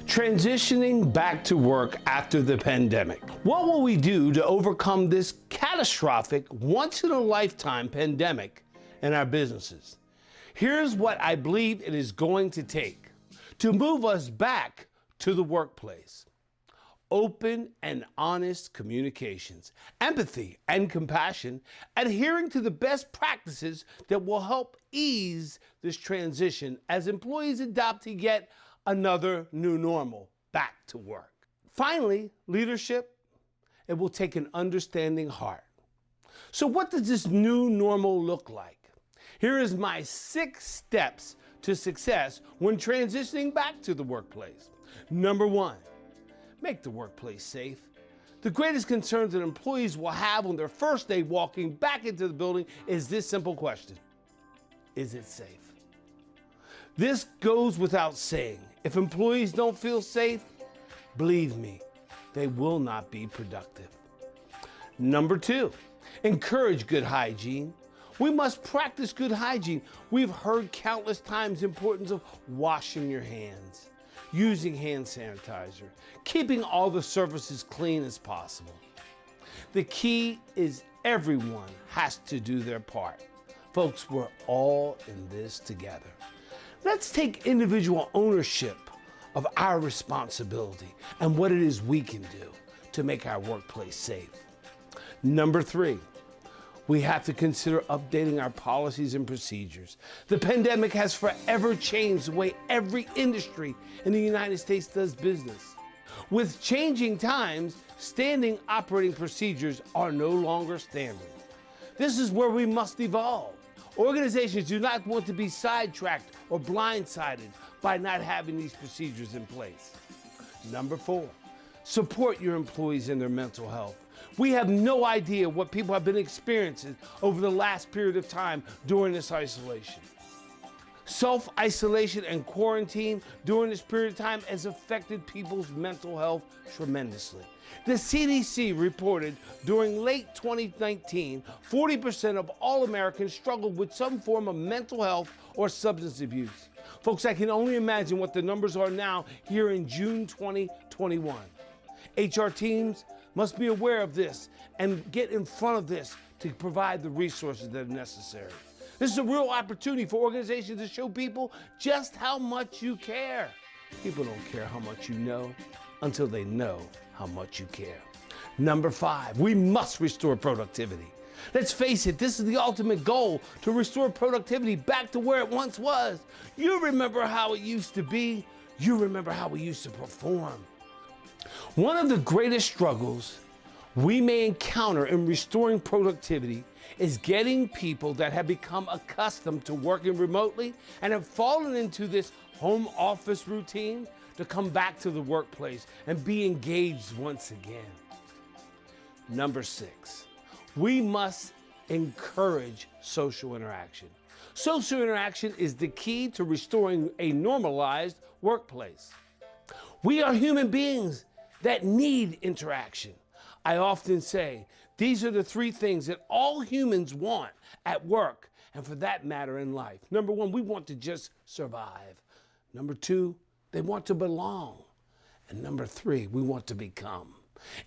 Transitioning back to work after the pandemic. What will we do to overcome this catastrophic, once-in-a-lifetime pandemic in our businesses? Here's what I believe it is going to take to move us back to the workplace. Open and honest communications, empathy and compassion, adhering to the best practices that will help ease this transition as employees adopt to yet another new normal, back to work. Finally, leadership, it will take an understanding heart. So what does this new normal look like? Here is my 6 steps to success when transitioning back to the workplace. Number 1, make the workplace safe. The greatest concerns that employees will have on their first day walking back into the building is this simple question: is it safe? This goes without saying. If employees don't feel safe, believe me, they will not be productive. Number 2, encourage good hygiene. We must practice good hygiene. We've heard countless times the importance of washing your hands, using hand sanitizer, keeping all the surfaces clean as possible. The key is everyone has to do their part. Folks, we're all in this together. Let's take individual ownership of our responsibility and what it is we can do to make our workplace safe. Number 3, we have to consider updating our policies and procedures. The pandemic has forever changed the way every industry in the United States does business. With changing times, standing operating procedures are no longer standard. This is where we must evolve. Organizations do not want to be sidetracked or blindsided by not having these procedures in place. Number 4, support your employees in their mental health. We have no idea what people have been experiencing over the last period of time during this isolation. Self-isolation and quarantine during this period of time has affected people's mental health tremendously. The CDC reported during late 2019, 40% of all Americans struggled with some form of mental health or substance abuse. Folks, I can only imagine what the numbers are now here in June 2021. HR teams must be aware of this and get in front of this to provide the resources that are necessary. This is a real opportunity for organizations to show people just how much you care. People don't care how much you know until they know how much you care. Number 5, we must restore productivity. Let's face it, this is the ultimate goal, to restore productivity back to where it once was. You remember how it used to be. You remember how we used to perform. One of the greatest struggles we may encounter in restoring productivity is getting people that have become accustomed to working remotely and have fallen into this home office routine to come back to the workplace and be engaged once again. Number 6, we must encourage social interaction. Social interaction is the key to restoring a normalized workplace. We are human beings that need interaction. I often say, these are the 3 things that all humans want at work, and for that matter in life. Number 1, we want to just survive. Number 2, they want to belong. And number 3, we want to become.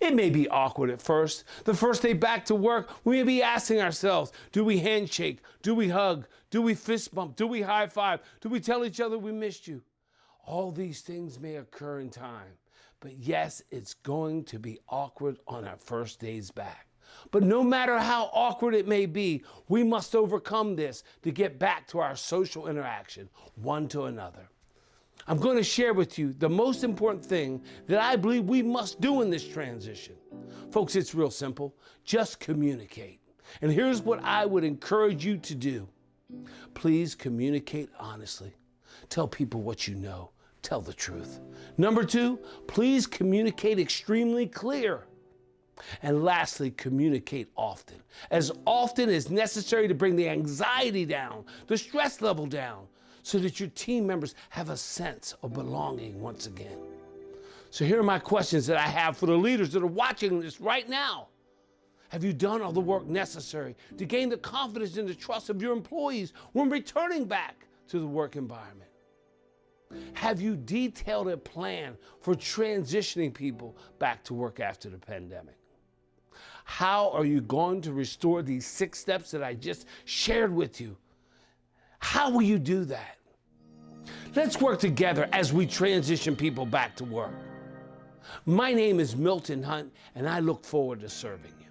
It may be awkward at first. The first day back to work, we may be asking ourselves, do we handshake? Do we hug? Do we fist bump? Do we high five? Do we tell each other we missed you? All these things may occur in time. But yes, it's going to be awkward on our first days back. But no matter how awkward it may be, we must overcome this to get back to our social interaction, one to another. I'm going to share with you the most important thing that I believe we must do in this transition. Folks, it's real simple. Just communicate. And here's what I would encourage you to do. Please communicate honestly. Tell people what you know. Tell the truth. Number 2, please communicate extremely clear. And lastly, communicate often as necessary to bring the anxiety down, the stress level down, so that your team members have a sense of belonging once again. So here are my questions that I have for the leaders that are watching this right now. Have you done all the work necessary to gain the confidence and the trust of your employees when returning back to the work environment? Have you detailed a plan for transitioning people back to work after the pandemic? How are you going to restore these 6 steps that I just shared with you? How will you do that? Let's work together as we transition people back to work. My name is Milton Hunt, and I look forward to serving you.